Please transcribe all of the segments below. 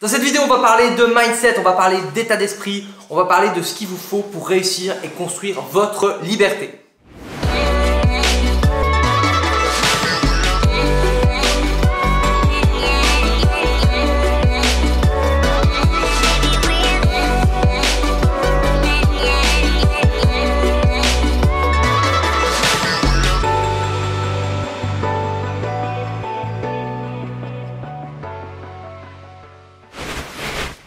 Dans cette vidéo, on va parler de mindset, on va parler d'état d'esprit, on va parler de ce qu'il vous faut pour réussir et construire votre liberté.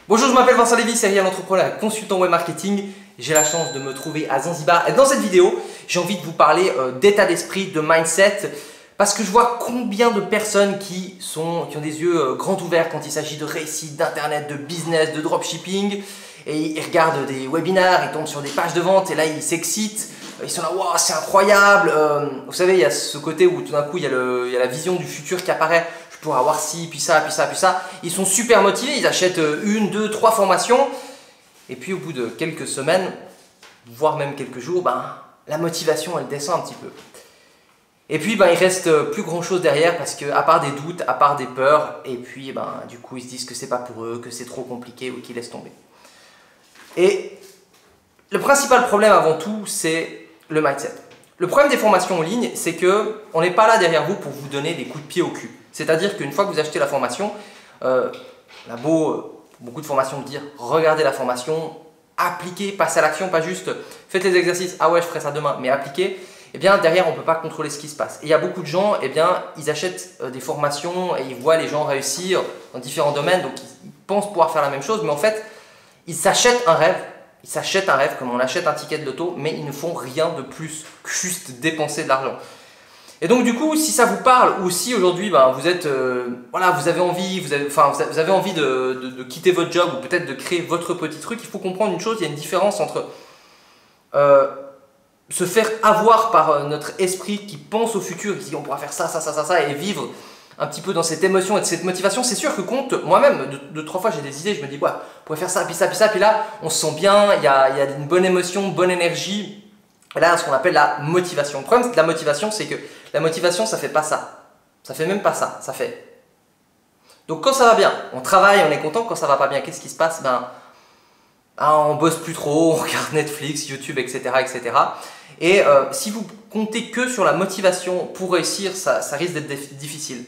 Bonjour, je m'appelle Vincent Lévy, serial entrepreneur et consultant web marketing. J'ai la chance de me trouver à Zanzibar et dans cette vidéo, j'ai envie de vous parler d'état d'esprit, de mindset parce que je vois combien de personnes qui ont des yeux grands ouverts quand il s'agit de réussite, d'internet, de business, de dropshipping et ils regardent des webinaires, ils tombent sur des pages de vente et là ils s'excitent, ils sont là, waouh, c'est incroyable. Vous savez, il y a ce côté où tout d'un coup il y a la vision du futur qui apparaît. Pour avoir ci, puis ça, puis ça, puis ça. Ils sont super motivés, ils achètent une, deux, trois formations. Et puis au bout de quelques semaines, voire même quelques jours, la motivation elle descend un petit peu. Et puis il reste plus grand chose derrière parce que à part des doutes, à part des peurs, et puis du coup ils se disent que c'est pas pour eux, que c'est trop compliqué ou qu'ils laissent tomber. Et le principal problème avant tout, c'est le mindset. Le problème des formations en ligne, c'est qu'on n'est pas là derrière vous pour vous donner des coups de pied au cul. C'est-à-dire qu'une fois que vous achetez la formation, beaucoup de formations vous dire regardez la formation, appliquez, passez à l'action, pas juste faites les exercices, ah ouais je ferai ça demain, mais appliquez. Et bien derrière on ne peut pas contrôler ce qui se passe. Et il y a beaucoup de gens, ils achètent des formations et ils voient les gens réussir dans différents domaines, donc ils pensent pouvoir faire la même chose, mais en fait ils s'achètent un rêve. Ils s'achètent un rêve comme on achète un ticket de loto, mais ils ne font rien de plus que juste dépenser de l'argent. Et donc du coup, si ça vous parle ou si aujourd'hui vous êtes, vous avez envie, vous avez envie de quitter votre job ou peut-être de créer votre petit truc, il faut comprendre une chose, il y a une différence entre se faire avoir par notre esprit qui pense au futur, qui dit on pourra faire ça, ça, ça, ça, ça et vivre un petit peu dans cette émotion et de cette motivation. C'est sûr que moi-même, deux, trois fois j'ai des idées, je me dis on pourrait faire ça, puis ça, puis ça, puis là on se sent bien, il y a une bonne émotion, une bonne énergie. Et là, ce qu'on appelle la motivation. Le problème de la motivation, c'est que la motivation, ça fait pas ça. Ça fait même pas ça, ça fait. Donc quand ça va bien, on travaille, on est content. Quand ça va pas bien, qu'est-ce qui se passe? On bosse plus trop, on regarde Netflix, YouTube, etc. etc. Et si vous comptez que sur la motivation pour réussir, ça risque d'être difficile.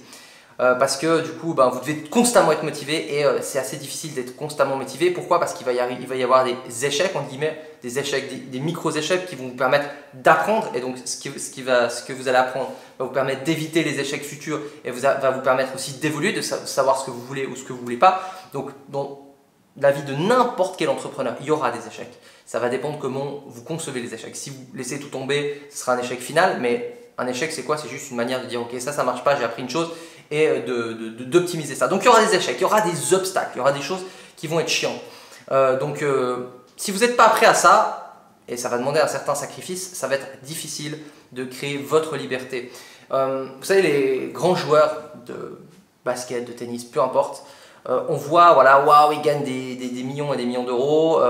Parce que du coup, vous devez constamment être motivé et c'est assez difficile d'être constamment motivé. Pourquoi? Parce qu'il va y avoir des échecs, entre guillemets, des échecs, des micro-échecs qui vont vous permettre d'apprendre. Et donc, ce que vous allez apprendre va vous permettre d'éviter les échecs futurs et va vous permettre aussi d'évoluer, de savoir ce que vous voulez ou ce que vous ne voulez pas. Donc, dans la vie de n'importe quel entrepreneur, il y aura des échecs. Ça va dépendre comment vous concevez les échecs. Si vous laissez tout tomber, ce sera un échec final, mais un échec, c'est quoi? C'est juste une manière de dire, ok, ça marche pas, j'ai appris une chose, et d'optimiser ça. Donc il y aura des échecs, il y aura des obstacles, il y aura des choses qui vont être chiantes. Si vous n'êtes pas prêt à ça, et ça va demander un certain sacrifice, ça va être difficile de créer votre liberté. Vous savez, les grands joueurs de basket, de tennis, peu importe, on voit, waouh, ils gagnent des millions et des millions d'euros.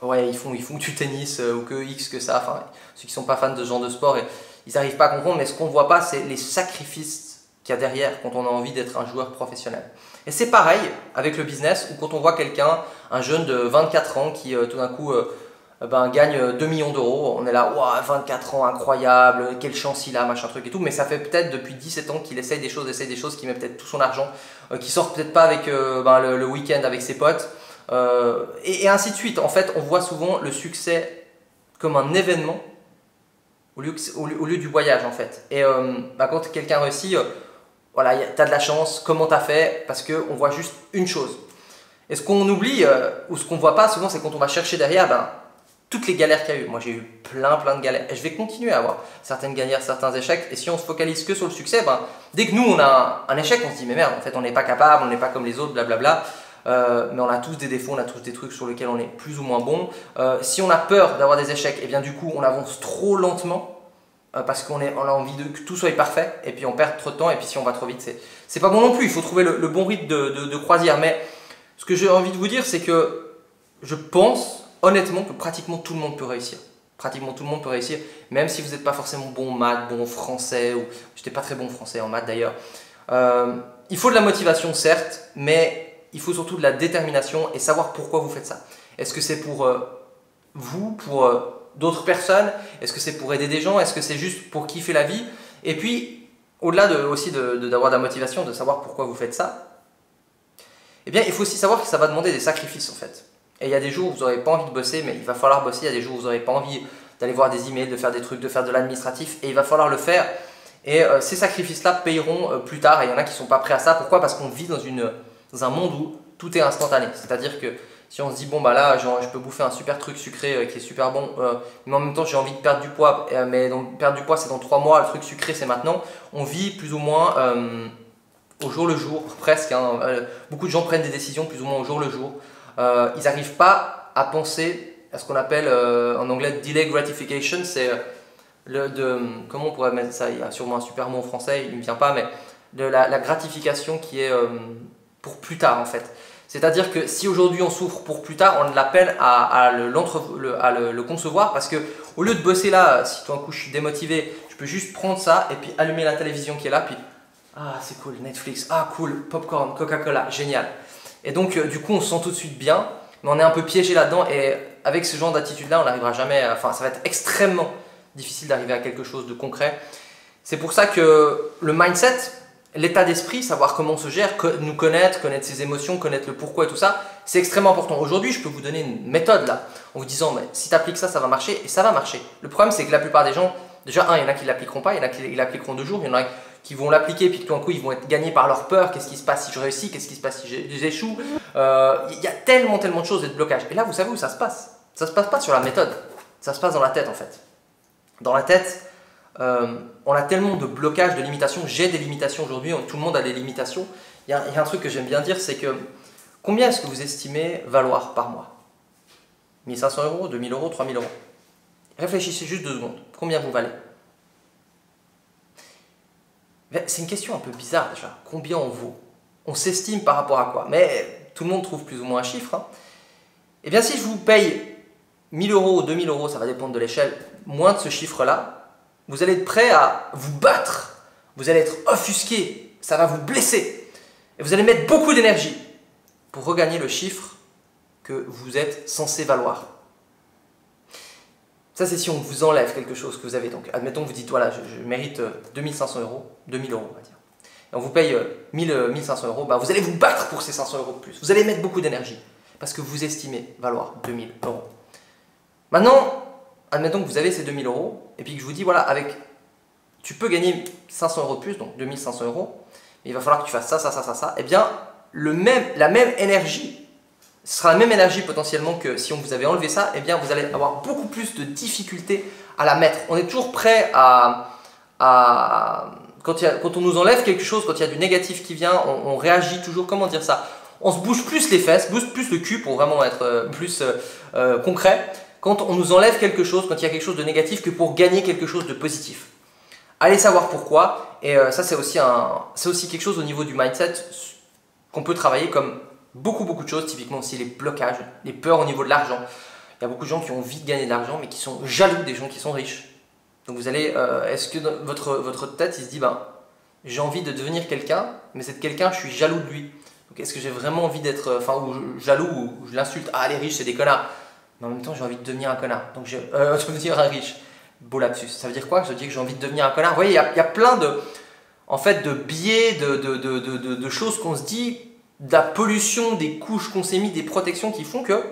Ouais, ils font du tennis ou que X que ça. Enfin, ceux qui ne sont pas fans de ce genre de sport, ils n'arrivent pas à comprendre. Mais ce qu'on ne voit pas, c'est les sacrifices qu'il y a derrière quand on a envie d'être un joueur professionnel. Et c'est pareil avec le business ou quand on voit quelqu'un, un jeune de 24 ans qui tout d'un coup gagne 2 millions d'euros. On est là, waouh, 24 ans, incroyable, quelle chance il a, machin truc et tout. Mais ça fait peut-être depuis 17 ans qu'il essaye des choses, qu'il met peut-être tout son argent, qu'il sort peut-être pas avec le week-end avec ses potes. Et ainsi de suite. En fait, on voit souvent le succès comme un événement au lieu du voyage en fait. Et quand quelqu'un réussit, tu as de la chance, comment tu as fait? Parce qu'on voit juste une chose. Et ce qu'on oublie ou ce qu'on ne voit pas souvent, c'est quand on va chercher derrière toutes les galères qu'il y a eu. Moi j'ai eu plein de galères et je vais continuer à avoir certaines galères, certains échecs. Et si on se focalise que sur le succès, dès que nous on a un échec, on se dit mais merde, en fait on n'est pas capable, on n'est pas comme les autres, blablabla. Mais on a tous des défauts, on a tous des trucs sur lesquels on est plus ou moins bon. Si on a peur d'avoir des échecs, et bien du coup on avance trop lentement parce qu'on a envie que tout soit parfait et puis on perd trop de temps et puis si on va trop vite, c'est pas bon non plus. Il faut trouver le bon rythme de croisière. Mais ce que j'ai envie de vous dire, c'est que je pense honnêtement que pratiquement tout le monde peut réussir. Pratiquement tout le monde peut réussir, même si vous n'êtes pas forcément bon en maths, bon en français, ou j'étais pas très bon en français en maths d'ailleurs. il faut de la motivation certes, mais il faut surtout de la détermination et savoir pourquoi vous faites ça. Est-ce que c'est pour vous, pour d'autres personnes? Est-ce que c'est pour aider des gens? Est-ce que c'est juste pour kiffer la vie? Et puis, au-delà aussi d'avoir de la motivation, de savoir pourquoi vous faites ça, eh bien, il faut aussi savoir que ça va demander des sacrifices en fait. Et il y a des jours où vous n'aurez pas envie de bosser, mais il va falloir bosser. Il y a des jours où vous n'aurez pas envie d'aller voir des emails, de faire des trucs, de faire de l'administratif, et il va falloir le faire. Et ces sacrifices-là paieront plus tard, et il y en a qui ne sont pas prêts à ça. Pourquoi? Parce qu'on vit dans un monde où tout est instantané. C'est-à-dire que si on se dit, bon bah là, genre, je peux bouffer un super truc sucré qui est super bon, mais en même temps j'ai envie de perdre du poids, mais donc, perdre du poids c'est dans 3 mois, le truc sucré c'est maintenant. On vit plus ou moins au jour le jour, presque. Hein. Beaucoup de gens prennent des décisions plus ou moins au jour le jour. Ils n'arrivent pas à penser à ce qu'on appelle en anglais delay gratification. C'est comment on pourrait mettre ça? Il y a sûrement un super mot en français, il ne me vient pas, mais de la gratification qui est pour plus tard en fait. C'est-à-dire que si aujourd'hui on souffre pour plus tard, on l'appelle à le concevoir, parce que au lieu de bosser là, si tout d'un coup je suis démotivé, je peux juste prendre ça et puis allumer la télévision qui est là, puis ah c'est cool, Netflix, ah cool, popcorn, Coca-Cola, génial. Et donc du coup on se sent tout de suite bien, mais on est un peu piégé là-dedans, et avec ce genre d'attitude là on n'arrivera jamais, enfin ça va être extrêmement difficile d'arriver à quelque chose de concret. C'est pour ça que le mindset, l'état d'esprit, savoir comment on se gère, nous connaître ses émotions, connaître le pourquoi et tout ça, c'est extrêmement important. Aujourd'hui, je peux vous donner une méthode là, en vous disant, mais si tu appliques ça, ça va marcher, et ça va marcher. Le problème, c'est que la plupart des gens, déjà, il y en a qui ne l'appliqueront pas, il y en a qui l'appliqueront 2 jours, il y en a qui vont l'appliquer, puis tout d'un coup, ils vont être gagnés par leur peur. Qu'est-ce qui se passe si je réussis? Qu'est-ce qui se passe si j'échoue? Il y a tellement de choses et de blocages. Et là, vous savez où ça se passe? Ça se passe pas sur la méthode, ça se passe dans la tête en fait. Dans la tête, on a tellement de blocages, de limitations. J'ai des limitations aujourd'hui, tout le monde a des limitations. Il y a un truc que j'aime bien dire, c'est que combien est-ce que vous estimez valoir par mois? 1500 €, 2000 €, 3000 €? Réfléchissez juste 2 secondes. Combien vous valez? C'est une question un peu bizarre déjà. Combien on vaut? On s'estime par rapport à quoi? Mais tout le monde trouve plus ou moins un chiffre. Hein. Eh bien, si je vous paye 1000 € ou 2000 €, ça va dépendre de l'échelle, moins de ce chiffre-là, vous allez être prêt à vous battre, vous allez être offusqué, ça va vous blesser. Et vous allez mettre beaucoup d'énergie pour regagner le chiffre que vous êtes censé valoir. Ça, c'est si on vous enlève quelque chose que vous avez. Donc, admettons que vous dites, voilà, je mérite 2500 €, 2000 €, on va dire. Et on vous paye 1500 €, bah, vous allez vous battre pour ces 500 € de plus. Vous allez mettre beaucoup d'énergie parce que vous estimez valoir 2000 €. Maintenant, admettons que vous avez ces 2000 € et puis que je vous dis, voilà, tu peux gagner 500 € de plus, donc 2500 €, mais il va falloir que tu fasses ça, ça, ça, ça, ça. Eh bien, la même énergie, ce sera la même énergie potentiellement que si on vous avait enlevé ça, eh bien, vous allez avoir beaucoup plus de difficultés à la mettre. On est toujours prêt quand on nous enlève quelque chose, quand il y a du négatif qui vient, on réagit toujours, comment dire ça? On se bouge plus les fesses, bouge plus le cul pour vraiment être plus concret. Quand on nous enlève quelque chose, quand il y a quelque chose de négatif, que pour gagner quelque chose de positif. Allez savoir pourquoi, et ça c'est aussi quelque chose au niveau du mindset qu'on peut travailler comme beaucoup de choses, typiquement aussi les blocages, les peurs au niveau de l'argent. Il y a beaucoup de gens qui ont envie de gagner de l'argent mais qui sont jaloux des gens qui sont riches. Donc vous allez, est-ce que dans votre tête il se dit, ben, j'ai envie de devenir quelqu'un, mais cet quelqu'un je suis jaloux de lui. Donc est-ce que j'ai vraiment envie d'être, jaloux ou je l'insulte, ah les riches c'est des connards. Mais en même temps j'ai envie de devenir un connard, donc je veux devenir un riche. Beau lapsus, ça veut dire quoi? Je dis que j'ai envie de devenir un connard. Vous voyez, il y a plein de biais, de choses qu'on se dit, de la pollution, des couches qu'on s'est mis, des protections qui font que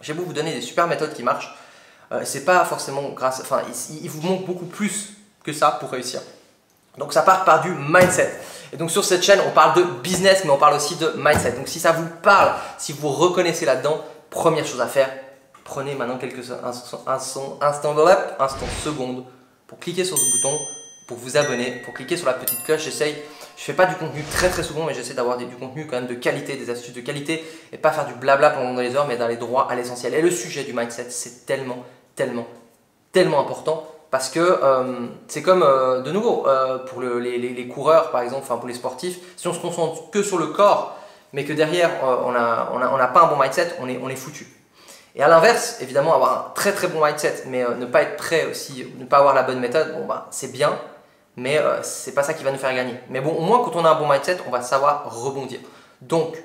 j'ai beau vous donner des super méthodes qui marchent, c'est pas forcément grâce, il vous manque beaucoup plus que ça pour réussir. Donc ça part par du mindset. Et donc sur cette chaîne, on parle de business, mais on parle aussi de mindset. Donc si ça vous parle, si vous reconnaissez là-dedans, première chose à faire, prenez maintenant quelques instants secondes pour cliquer sur ce bouton, pour vous abonner, pour cliquer sur la petite cloche. Je fais pas du contenu très souvent, mais j'essaie d'avoir du contenu quand même de qualité, des astuces de qualité, et pas faire du blabla pendant les heures, mais d'aller droit à l'essentiel. Et le sujet du mindset, c'est tellement important, parce que c'est comme, de nouveau, pour les coureurs par exemple, pour les sportifs, si on se concentre que sur le corps, mais que derrière on n'a pas un bon mindset, on est foutu. Et à l'inverse, évidemment, avoir un très bon mindset, mais ne pas être prêt aussi, ne pas avoir la bonne méthode, bon bah c'est bien, mais c'est pas ça qui va nous faire gagner. Mais bon, au moins quand on a un bon mindset, on va savoir rebondir. Donc,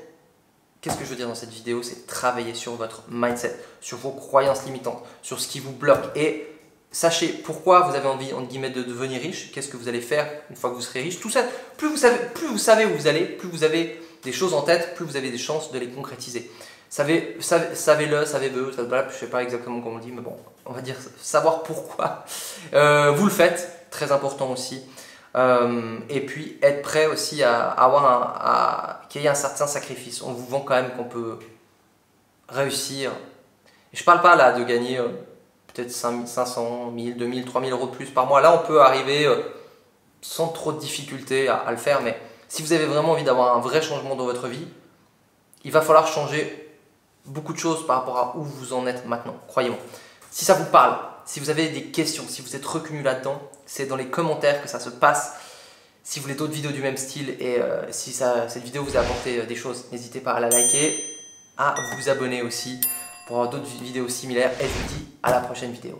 qu'est-ce que je veux dire dans cette vidéo? C'est travailler sur votre mindset, sur vos croyances limitantes, sur ce qui vous bloque. Et sachez pourquoi vous avez envie, entre guillemets, de devenir riche. Qu'est-ce que vous allez faire une fois que vous serez riche? Tout ça, plus vous savez où vous allez, plus vous avez des choses en tête, plus vous avez des chances de les concrétiser. Savez-le, je ne sais pas exactement comment on le dit, mais bon, on va dire savoir pourquoi vous le faites, très important aussi. Et puis être prêt aussi à qu'il y ait un certain sacrifice. On vous vend quand même qu'on peut réussir. Et je ne parle pas là de gagner peut-être 500, 1000, 2000, 3000 euros de plus par mois. Là, on peut arriver sans trop de difficulté à le faire. Mais si vous avez vraiment envie d'avoir un vrai changement dans votre vie, il va falloir changer beaucoup de choses par rapport à où vous en êtes maintenant. Croyez-moi. Si ça vous parle, si vous avez des questions, si vous êtes reconnu là-dedans, c'est dans les commentaires que ça se passe. Si vous voulez d'autres vidéos du même style et si cette vidéo vous a apporté des choses, n'hésitez pas à la liker, à vous abonner aussi pour avoir d'autres vidéos similaires. Et je vous dis à la prochaine vidéo.